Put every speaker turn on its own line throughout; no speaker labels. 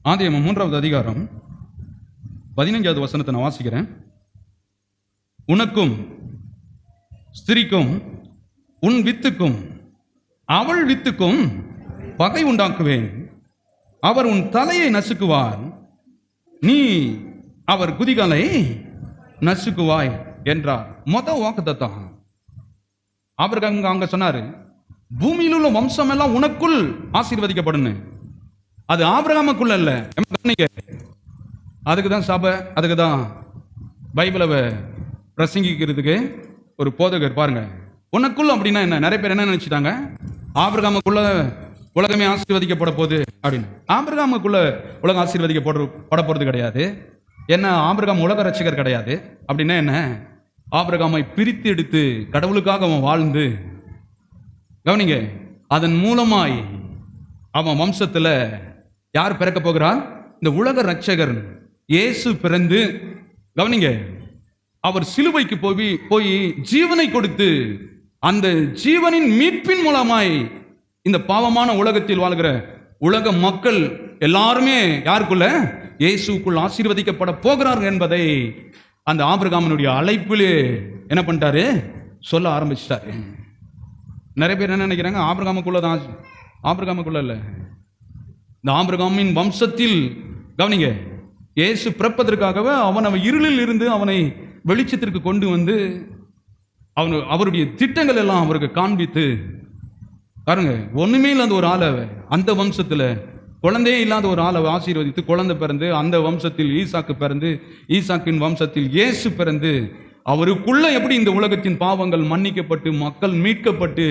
ஆதியாகமம் 3வது அதிகாரம் 15வது வசனத்தை நான் வாசிக்கிறேன். உனக்கும் ஸ்திரிக்கும் உன் வித்துக்கும் அவள் வித்துக்கும் பகை உண்டாக்குவேன். அவர் உன் தலையை நசுக்குவார், நீ அவர் குதிகாலை நசுக்குவாய் என்றார். வாக்குத்தத்தம் அவருக்கு அங்க சொன்னாரு, பூமியில் உள்ள வம்சம் எல்லாம் உனக்குள் ஆசீர்வதிக்கப்படும். அது ஆபிரகாமுக்குள்ள இல்ல. அதுக்கு தான் சபை, அதுக்கு தான் பைபிளை பிரசங்கிக்கிறதுக்கு ஒரு போதகர் பாருங்க. உனக்குள்ள அப்படின்னா என்ன? நிறைய பேர் என்ன நினைச்சிட்டாங்க, ஆபிரகாமுக்குள்ள உலகமே ஆசீர்வதிக்கப்பட போகுது அப்படின்னு. ஆபிரகாமுக்குள்ள உலகம் ஆசீர்வதிக்கப்பட போறது கிடையாது. என்ன, ஆபிரகாம் உலக ரட்சகர் கிடையாது. அப்படின்னா என்ன, ஆபிரகாமை பிரித்து எடுத்து கடவுளுக்காக அவன் வாழ்ந்து, கவனிங்க, அதன் மூலமாய் அவன் வம்சத்துல யார் பிறக்க போகிறார்? இந்த உலக ரட்சகர் இயேசு பிறந்து, கவனிங்க, அவர் சிலுவைக்கு போய் ஜீவனை கொடுத்து, அந்த ஜீவனின் மீட்பின் மூலமாய் இந்த பாவமான உலகத்தில் வாழ்கிற உலக மக்கள் எல்லாருமே யாருக்குள்ள? இயேசுக்குள் ஆசீர்வதிக்கப்பட போகிறார்கள் என்பதை அந்த ஆபிரகாமினுடைய அழைப்பிலே என்ன பண்ணிட்டாரு? சொல்ல ஆரம்பிச்சிட்டாரு. நிறைய பேர் என்ன நினைக்கிறாங்க, ஆபிரகாமுக்குள்ளதான். ஆபிரகாமுக்குள்ள இல்ல, இந்த ஆபிரகாமின் வம்சத்தில், கவனிங்க, இயேசு பிறப்பதற்காகவே அவன் இருளில் இருந்து அவனை வெளிச்சத்திற்கு கொண்டு வந்து அவருடைய திட்டங்கள் எல்லாம் அவருக்கு காண்பித்து, பாருங்க, ஒண்ணுமே இல்லாத ஒரு ஆளை, அந்த வம்சத்துல குழந்தையே இல்லாத ஒரு ஆளை ஆசீர்வதித்து குழந்தை பிறந்து, அந்த வம்சத்தில் ஈசாக்கு பிறந்து, ஈசாக்கின் வம்சத்தில் இயேசு பிறந்து, அவருக்குள்ள எப்படி இந்த உலகத்தின் பாவங்கள் மன்னிக்கப்பட்டு மக்கள் மீட்கப்பட்டு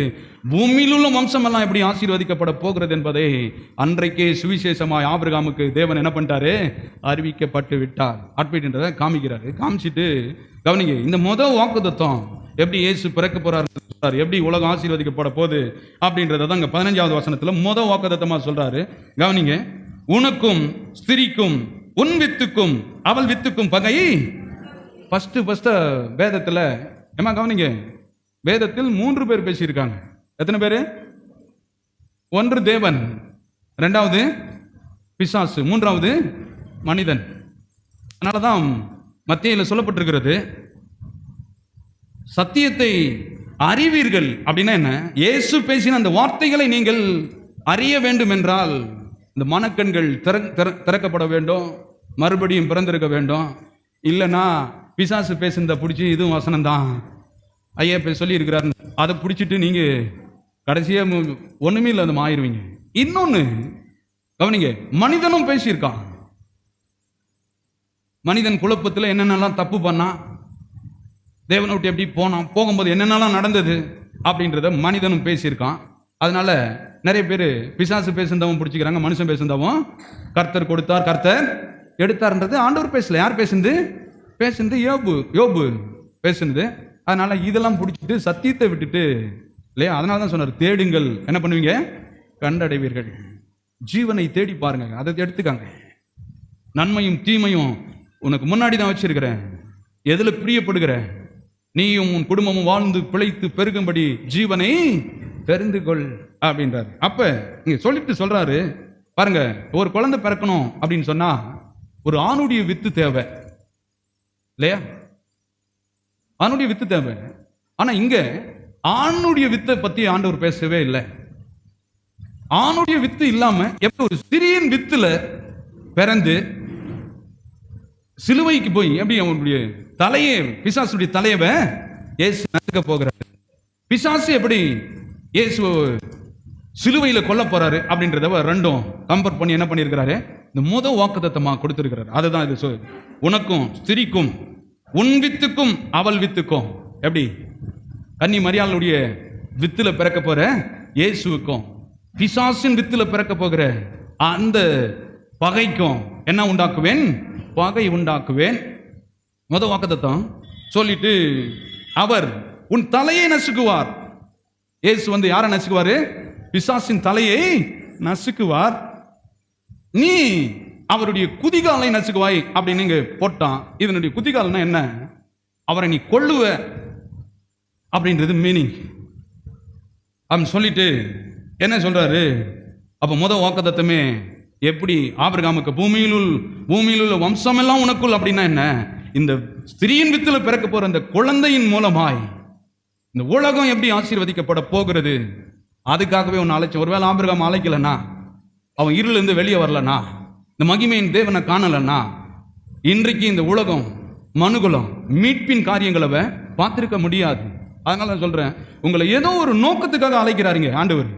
பூமியில் உள்ள வம்சம் எல்லாம் எப்படி ஆசீர்வதிக்கப்பட போகிறது என்பதை அன்றைக்கே சுவிசேஷமாய் ஆபிரகாமுக்கு தேவன் என்ன பண்ணிட்டாரு? அறிவிக்கப்பட்டு விட்டார். அப்படின்றத காமிக்கிறாரு. காமிச்சிட்டு, கவனிங்க, இந்த வாக்குத்தத்தம் எப்படி இயேசு பிறக்க போறாரு, எப்படி உலகம் ஆசீர்வதிக்கப்பட போகுது அப்படின்றத தான் 15வது வசனத்துல வாக்குத்தத்தமா சொல்றாரு. கவனிங்க, உனக்கும் ஸ்திரிக்கும் உன் வித்துக்கும் அவள் வித்துக்கும் பகை. ஃபர்ஸ்ட் வேதத்துல ஏமா கவனிங்க, வேதத்தில் 3 பேர் பேசியிருக்காங்க. எத்தனை பேரு? 1 தேவன், 2வது பிசாசு, 3வது மனிதன். அதனாலதான் மத்தேயுல சொல்லப்பட்டிருக்கிறது, சத்தியத்தை அறிவீர்கள் அப்படின்னா என்ன? இயேசு பேசின அந்த வார்த்தைகளை நீங்கள் அறிய வேண்டும் என்றால் இந்த மனக்கண்கள் திறக்கப்பட வேண்டும், மறுபடியும் பிறந்திருக்க வேண்டும். இல்லைன்னா பிசாசு பேசுனதை பிடிச்சி, இதுவும் வசனம் தான், ஐயா சொல்லி இருக்கிறாரு, அதை பிடிச்சிட்டு நீங்க கடைசியா ஒண்ணுமே இல்லாத ஆயிருவீங்க. இன்னொன்னு கவனிங்க, மனிதனும் பேசியிருக்கான். மனிதன் குழப்பத்தில் என்னென்னலாம் தப்பு பண்ணா, தேவனை விட்டு எப்படி போனான், போகும்போது என்னென்னலாம் நடந்தது அப்படின்றத மனிதனும் பேசியிருக்கான். அதனால நிறைய பேர் பிசாசு பேசுந்தவன் பிடிச்சிக்கிறாங்க, மனுஷன் பேசுந்தவன் கர்த்தர் கொடுத்தார் கர்த்தர் எடுத்தார்ன்றது ஆண்டவர் பேசல. யார் பேசுனது? யோபு பேசுனது. அதனால இதெல்லாம் பிடிச்சிட்டு சத்தியத்தை விட்டுட்டு இல்லையா? அதனால தான் சொன்னார், தேடுங்கள், என்ன பண்ணுவீங்க? கண்டடைவீர்கள். ஜீவனை தேடி பாருங்க, அதை எடுத்துக்காங்க. நன்மையும் தீமையும் உனக்கு முன்னாடி தான் வச்சிருக்கிறேன், எதுல பிரியப்படுகிற நீயும் உன் குடும்பமும் வாழ்ந்து பிழைத்து பெருகும்படி ஜீவனை தெரிந்து கொள் அப்படின்றாரு. அப்ப இங்க சொல்லிட்டு சொல்றாரு, பாருங்க, ஒரு குழந்தை பிறக்கணும் அப்படின்னு சொன்னா ஒரு ஆணுடைய வித்து தேவை இல்லையா? ஆணுடைய வித்து தேவை. ஆனா இங்க ஆணுடைய வித்தை பத்தி ஆண்டவர் பேசவே இல்லை. ஆணுடைய வித்து இல்லாம எப்படி ஒரு சிறியன் வித்துல பிறந்து சிலுவைக்கு போய் எப்படி அவனுடைய தலையை, பிசாசுடைய தலையவ இயேசு நசுக்க போகிறாரு. பிசாசு எப்படி இயேசு சிலுவையில கொல்ல போறாரு அப்படின்றத ரெண்டும் கம்பேர் பண்ணி என்ன பண்ணியிருக்கிறாரு? இந்த வாக்குத்தத்தமா கொடுத்திருக்கிறாரு. அதுதான் இது. உனக்கும் ஸ்திரிக்கும் உன் வித்துக்கும் அவள் வித்துக்கும், எப்படி கன்னி மரியாளுடைய வித்துல பிறக்க போற இயேசுவுக்கும் பிசாசின் வித்துல பிறக்க போகிற அந்த பகைக்கும் என்ன உண்டாக்குவேன்? பகை உண்டாக்குவேன். வாக்குத்தத்தம் சொல்லிட்டு, அவர் உன் தலையை நசுக்குவார். இயேசு யாரை நசுக்குவாரு? பிசாசின் தலையை நசுக்குவார். நீ அவருடைய குதிகாலை நசுக்குவாய் அப்படின்னு இங்க போட்டான். இதனுடைய குதிகால்னா என்ன? அவரை நீ கொல்லுவ அப்படின்றது மீனிங். அவன் சொல்லிட்டு என்ன சொல்றாரு? அப்ப வாக்குத்தத்தமே எப்படி ஆபிரகாமுக்கு பூமியில் உள்ள வம்சம் எல்லாம் உனக்குள் அப்படின்னா என்ன? இந்த ஸ்திரீயின் வித்துல பிறக்க போற அந்த குழந்தையின் மூலமாய் இந்த உலகம் எப்படி ஆசீர்வதிக்கப்பட போகிறது, அதுக்காகவே உன்னை அழைச்சேன். ஒருவேளை ஆபிரகாம் அழைக்கலன்னா, அவன் இருளிலிருந்து வெளியே வரலன்னா, இந்த மகிமையின் தேவனை காணலன்னா, இன்றைக்கு இந்த உலகம் மனுகுலம் மீட்பின் காரியங்களை பார்த்திருக்க முடியாது. அதனால நான் சொல்றேன், உங்களை ஏதோ ஒரு நோக்கத்துக்காக அழைக்கிறாருங்க ஆண்டவர்.